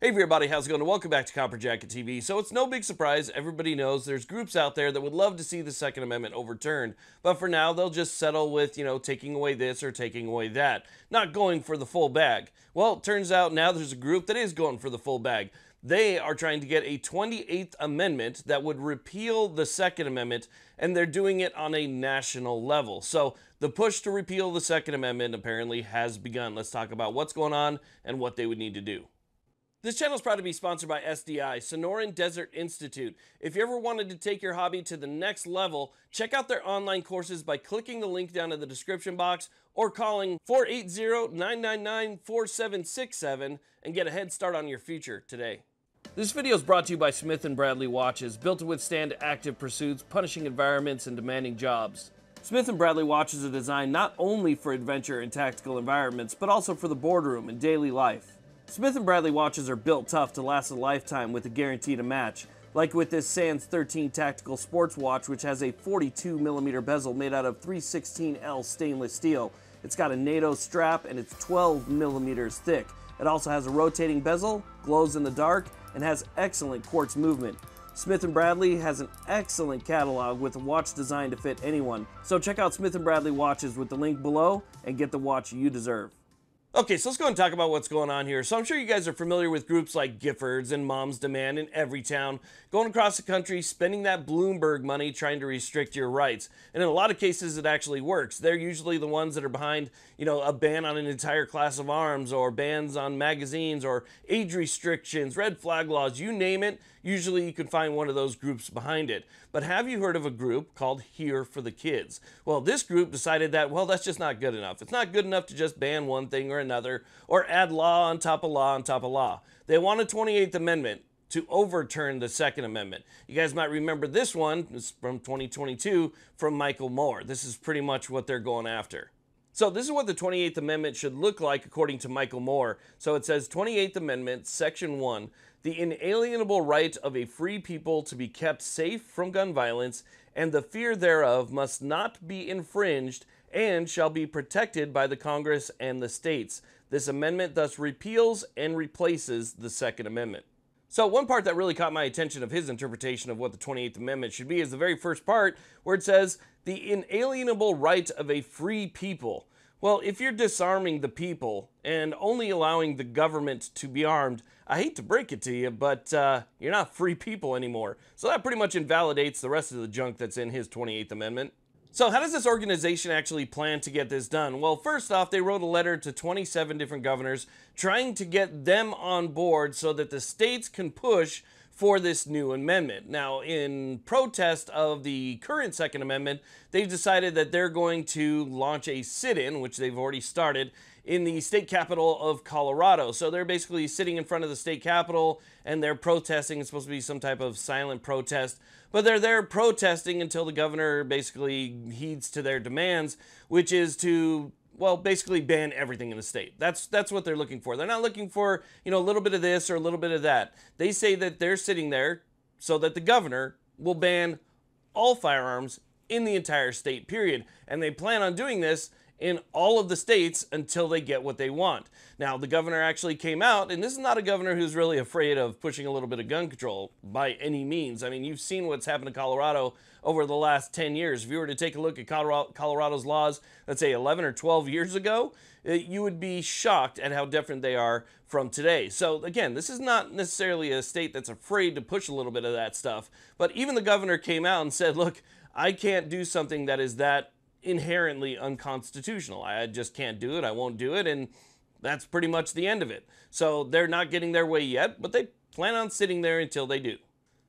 Hey everybody, how's it going? Welcome back to Copper Jacket TV. So it's no big surprise, everybody knows there's groups out there that would love to see the Second Amendment overturned. But for now, they'll just settle with, taking away this or taking away that. Not going for the full bag. Well, it turns out now there's a group that is going for the full bag. They are trying to get a 28th Amendment that would repeal the Second Amendment, and they're doing it on a national level. So the push to repeal the Second Amendment apparently has begun. Let's talk about what's going on and what they would need to do. This channel is proud to be sponsored by SDI, Sonoran Desert Institute. If you ever wanted to take your hobby to the next level, check out their online courses by clicking the link down in the description box or calling 480-999-4767 and get a head start on your future today. This video is brought to you by Smith & Bradley watches, built to withstand active pursuits, punishing environments, and demanding jobs. Smith & Bradley watches are designed not only for adventure and tactical environments, but also for the boardroom and daily life. Smith & Bradley watches are built tough to last a lifetime with a guarantee to match, like with this Sands 13 Tactical Sports Watch, which has a 42mm bezel made out of 316L stainless steel. It's got a NATO strap and it's 12mm thick. It also has a rotating bezel, glows in the dark, and has excellent quartz movement. Smith & Bradley has an excellent catalog with a watch designed to fit anyone. So check out Smith & Bradley watches with the link below and get the watch you deserve. Okay, so let's go and talk about what's going on here. So I'm sure you guys are familiar with groups like Giffords and Mom's Demand in Everytown, going across the country, spending that Bloomberg money trying to restrict your rights. And in a lot of cases, it actually works. They're usually the ones that are behind, a ban on an entire class of arms, or bans on magazines, or age restrictions, red flag laws, you name it. Usually you can find one of those groups behind it. But have you heard of a group called Here for the Kids? Well, this group decided that, well, that's just not good enough. It's not good enough to just ban one thing or another, or add law on top of law on top of law. They want a 28th Amendment to overturn the Second Amendment. You guys might remember this one. It's from 2022 from Michael Moore. This is pretty much what they're going after. So this is what the 28th Amendment should look like according to Michael Moore. So it says 28th Amendment, Section 1, the inalienable right of a free people to be kept safe from gun violence and the fear thereof must not be infringed and shall be protected by the Congress and the states. This amendment thus repeals and replaces the Second Amendment. So one part that really caught my attention of his interpretation of what the 28th Amendment should be is the very first part where it says, the inalienable right of a free people. Well, if you're disarming the people and only allowing the government to be armed, I hate to break it to you, but you're not free people anymore. So that pretty much invalidates the rest of the junk that's in his 28th Amendment. So how does this organization actually plan to get this done? Well, first off, they wrote a letter to 27 different governors trying to get them on board so that the states can push for this new amendment. Now, in protest of the current Second Amendment, they've decided that they're going to launch a sit-in, which they've already started, in the state capital of Colorado. So they're basically sitting in front of the state capitol and they're protesting. It's supposed to be some type of silent protest, but they're there protesting until the governor basically heeds to their demands, which is to, well, basically ban everything in the state. That's what they're looking for. They're not looking for, a little bit of this or a little bit of that. They say that they're sitting there so that the governor will ban all firearms in the entire state, period. And they plan on doing this in all of the states until they get what they want. Now, the governor actually came out, and this is not a governor who's really afraid of pushing a little bit of gun control by any means. I mean, you've seen what's happened to Colorado over the last 10 years. If you were to take a look at Colorado's laws, let's say 11 or 12 years ago, you would be shocked at how different they are from today. So again, this is not necessarily a state that's afraid to push a little bit of that stuff, but even the governor came out and said, look, I can't do something that is that inherently unconstitutional. I just can't do it. I won't do it. And that's pretty much the end of it. So they're not getting their way yet, but they plan on sitting there until they do.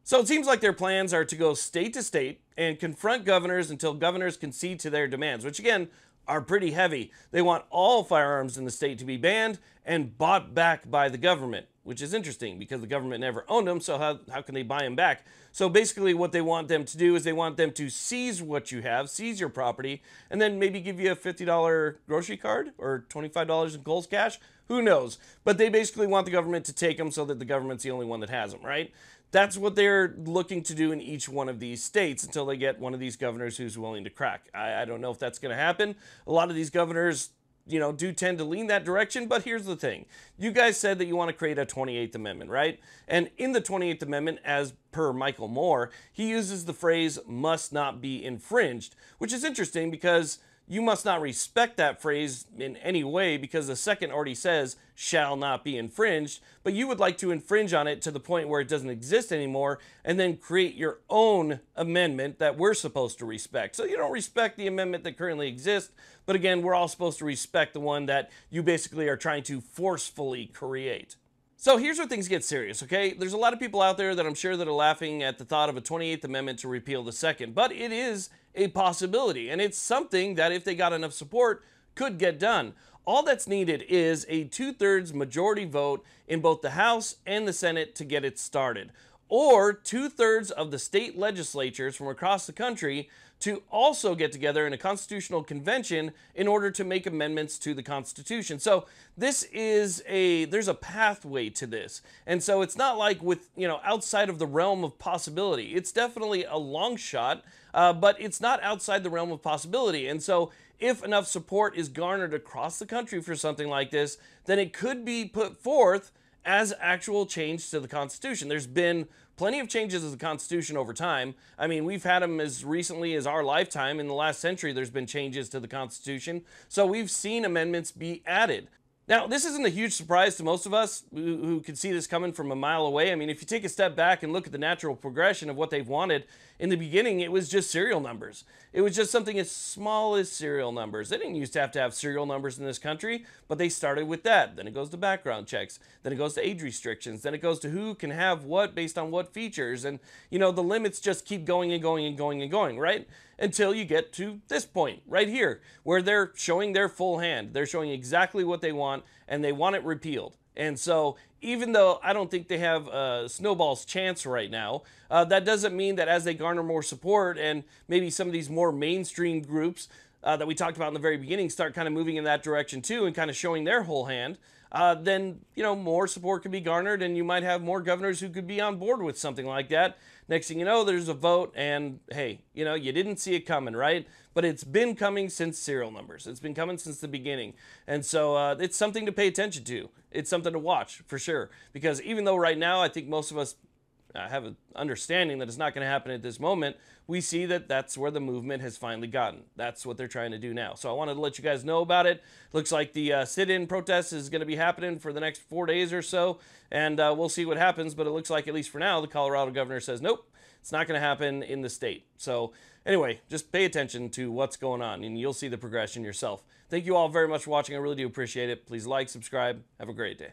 So it seems like their plans are to go state to state and confront governors until governors concede to their demands, which again are pretty heavy. They want all firearms in the state to be banned and bought back by the government, which is interesting because the government never owned them, so how can they buy them back? So basically what they want them to do is they want them to seize what you have, seize your property, and then maybe give you a $50 grocery card or $25 in Kohl's cash. Who knows? But they basically want the government to take them so that the government's the only one that has them, right? That's what they're looking to do in each one of these states until they get one of these governors who's willing to crack. I don't know if that's going to happen. A lot of these governors do tend to lean that direction. But here's the thing. You guys said that you want to create a 28th Amendment, right? And in the 28th Amendment, as per Michael Moore, he uses the phrase must not be infringed, which is interesting because you must not respect that phrase in any way because the second already says shall not be infringed, but you would like to infringe on it to the point where it doesn't exist anymore and then create your own amendment that we're supposed to respect. So you don't respect the amendment that currently exists, but again, we're all supposed to respect the one that you basically are trying to forcefully create. So here's where things get serious, okay? There's a lot of people out there that I'm sure that are laughing at the thought of a 28th Amendment to repeal the second, but it is a possibility, and it's something that if they got enough support, could get done. All that's needed is a 2/3 majority vote in both the House and the Senate to get it started, or 2/3 of the state legislatures from across the country to also get together in a constitutional convention in order to make amendments to the Constitution. So there's a pathway to this. And so it's not like outside of the realm of possibility. It's definitely a long shot, but it's not outside the realm of possibility. And so if enough support is garnered across the country for something like this, then it could be put forth as actual change to the Constitution. There's been plenty of changes to the Constitution over time. I mean, we've had them as recently as our lifetime. In the last century, there's been changes to the Constitution. So we've seen amendments be added. Now, this isn't a huge surprise to most of us who could see this coming from a mile away. I mean, if you take a step back and look at the natural progression of what they've wanted, in the beginning, it was just serial numbers. It was just something as small as serial numbers. They didn't used to have serial numbers in this country, but they started with that. Then it goes to background checks. Then it goes to age restrictions. Then it goes to who can have what based on what features. And, the limits just keep going and going and going and going, right? Until you get to this point right here, where they're showing their full hand. They're showing exactly what they want, and they want it repealed. And so even though I don't think they have a snowball's chance right now, that doesn't mean that as they garner more support and maybe some of these more mainstream groups that we talked about in the very beginning start kind of moving in that direction too and kind of showing their whole hand, then, more support could be garnered and you might have more governors who could be on board with something like that. Next thing you know, there's a vote and hey, you didn't see it coming, right? But it's been coming since serial numbers. It's been coming since the beginning. And so it's something to pay attention to. It's something to watch for sure. Because even though right now I think most of us have an understanding that it's not going to happen at this moment, we see that that's where the movement has finally gotten. That's what they're trying to do now. So I wanted to let you guys know about it. Looks like the sit-in protest is going to be happening for the next 4 days or so, and we'll see what happens, but it looks like, at least for now, the Colorado governor says, nope, it's not going to happen in the state. So anyway, just pay attention to what's going on, and you'll see the progression yourself. Thank you all very much for watching. I really do appreciate it. Please like, subscribe. Have a great day.